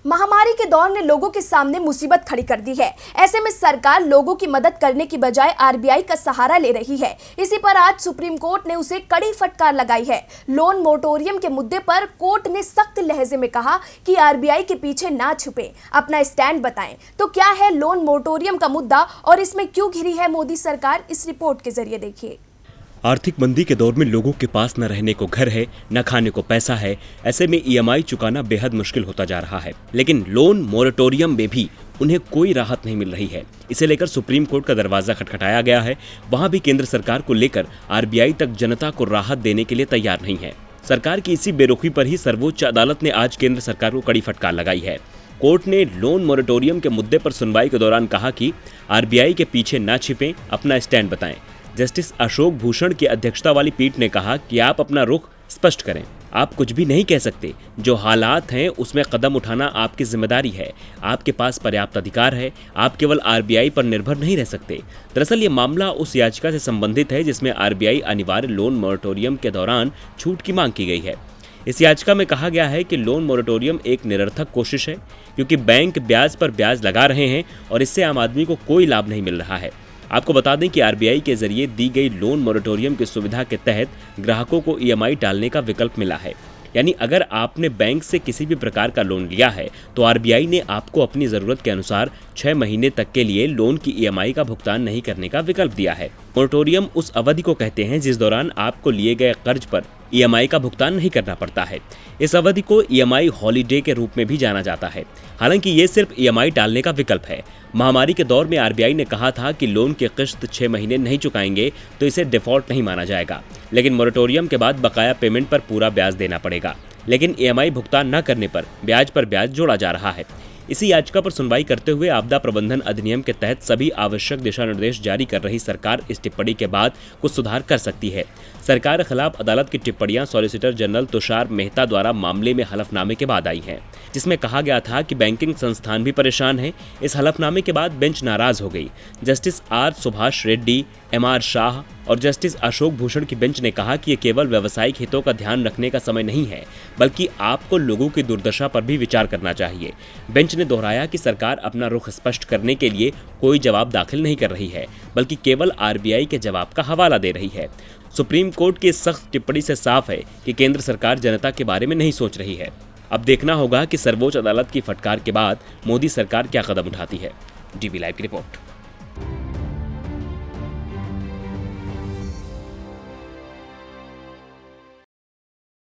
महामारी के दौर ने लोगों के सामने मुसीबत खड़ी कर दी है। ऐसे में सरकार लोगों की मदद करने की बजाय आरबीआई का सहारा ले रही है। इसी पर आज सुप्रीम कोर्ट ने उसे कड़ी फटकार लगाई है। लोन मोरेटोरियम के मुद्दे पर कोर्ट ने सख्त लहजे में कहा कि आरबीआई के पीछे ना छुपे, अपना स्टैंड बताएं। तो क्या है लोन मोरेटोरियम का मुद्दा और इसमें क्यों घिरी है मोदी सरकार, इस रिपोर्ट के जरिए देखिए। आर्थिक मंदी के दौर में लोगों के पास न रहने को घर है, न खाने को पैसा है। ऐसे में ईएमआई चुकाना बेहद मुश्किल होता जा रहा है। लेकिन लोन मोरेटोरियम में भी उन्हें कोई राहत नहीं मिल रही है। इसे लेकर सुप्रीम कोर्ट का दरवाजा खटखटाया गया है। वहां भी केंद्र सरकार को लेकर आरबीआई तक जनता को राहत देने के लिए तैयार नहीं है। सरकार की इसी बेरुखी पर ही सर्वोच्च अदालत ने आज केंद्र सरकार को कड़ी फटकार लगाई है। कोर्ट ने लोन मोरेटोरियम के मुद्दे पर सुनवाई के दौरान कहा कि आरबीआई के पीछे न छिपें, अपना स्टैंड बताएं। जस्टिस अशोक भूषण की अध्यक्षता वाली पीठ ने कहा कि आप अपना रुख स्पष्ट करें। आप कुछ भी नहीं कह सकते। जो हालात हैं उसमें कदम उठाना आपकी जिम्मेदारी है। आपके पास पर्याप्त अधिकार है। आप केवल आरबीआई पर निर्भर नहीं रह सकते। दरअसल ये मामला उस याचिका से संबंधित है जिसमें आरबीआई अनिवार्य लोन मोरेटोरियम के दौरान छूट की मांग की गई है। इस याचिका में कहा गया है कि लोन मोरेटोरियम एक निरर्थक कोशिश है, क्योंकि बैंक ब्याज पर ब्याज लगा रहे हैं और इससे आम आदमी को कोई लाभ नहीं मिल रहा है। आपको बता दें कि आरबीआई के जरिए दी गई लोन मोरेटोरियम की सुविधा के तहत ग्राहकों को ईएमआई डालने का विकल्प मिला है। यानी अगर आपने बैंक से किसी भी प्रकार का लोन लिया है तो आरबीआई ने आपको अपनी जरूरत के अनुसार 6 महीने तक के लिए लोन की ईएमआई का भुगतान नहीं करने का विकल्प दिया है। मोरेटोरियम उस अवधि को कहते हैं जिस दौरान आपको लिए गए कर्ज पर ईएमआई का भुगतान नहीं करना पड़ता है। इस अवधि को ईएमआई हॉलीडे के रूप में भी जाना जाता है। हालांकि ये सिर्फ ईएमआई टालने का विकल्प है। महामारी के दौर में आरबीआई ने कहा था कि लोन की किश्त 6 महीने नहीं चुकाएंगे तो इसे डिफॉल्ट नहीं माना जाएगा, लेकिन मोरेटोरियम के बाद बकाया पेमेंट पर पूरा ब्याज देना पड़ेगा। लेकिन ईएमआई भुगतान न करने पर ब्याज जोड़ा जा रहा है। इसी याचिका पर सुनवाई करते हुए आपदा प्रबंधन अधिनियम के तहत सभी आवश्यक दिशा निर्देश जारी कर रही सरकार इस टिप्पणी के बाद कुछ सुधार कर सकती है। सरकार के खिलाफ अदालत की टिप्पणियां सॉलिसिटर जनरल तुषार मेहता द्वारा मामले में हलफनामे के बाद आई हैं, जिसमें कहा गया था कि बैंकिंग संस्थान भी परेशान है। इस हलफनामे के बाद बेंच नाराज हो गई। Justice R Subhash Reddy, MR Shah और जस्टिस अशोक भूषण की बेंच ने कहा कि ये केवल व्यावसायिक हितों का ध्यान रखने का समय नहीं है, बल्कि आपको लोगों की दुर्दशा पर भी विचार करना चाहिए। बेंच ने दोहराया कि सरकार अपना रुख स्पष्ट करने के लिए कोई जवाब दाखिल नहीं कर रही है, बल्कि केवल आरबीआई के जवाब का हवाला दे रही है। सुप्रीम कोर्ट की सख्त टिप्पणी से साफ है कि केंद्र सरकार जनता के बारे में नहीं सोच रही है। अब देखना होगा कि सर्वोच्च अदालत की फटकार के बाद मोदी सरकार क्या कदम उठाती है। डीबी लाइव की रिपोर्ट।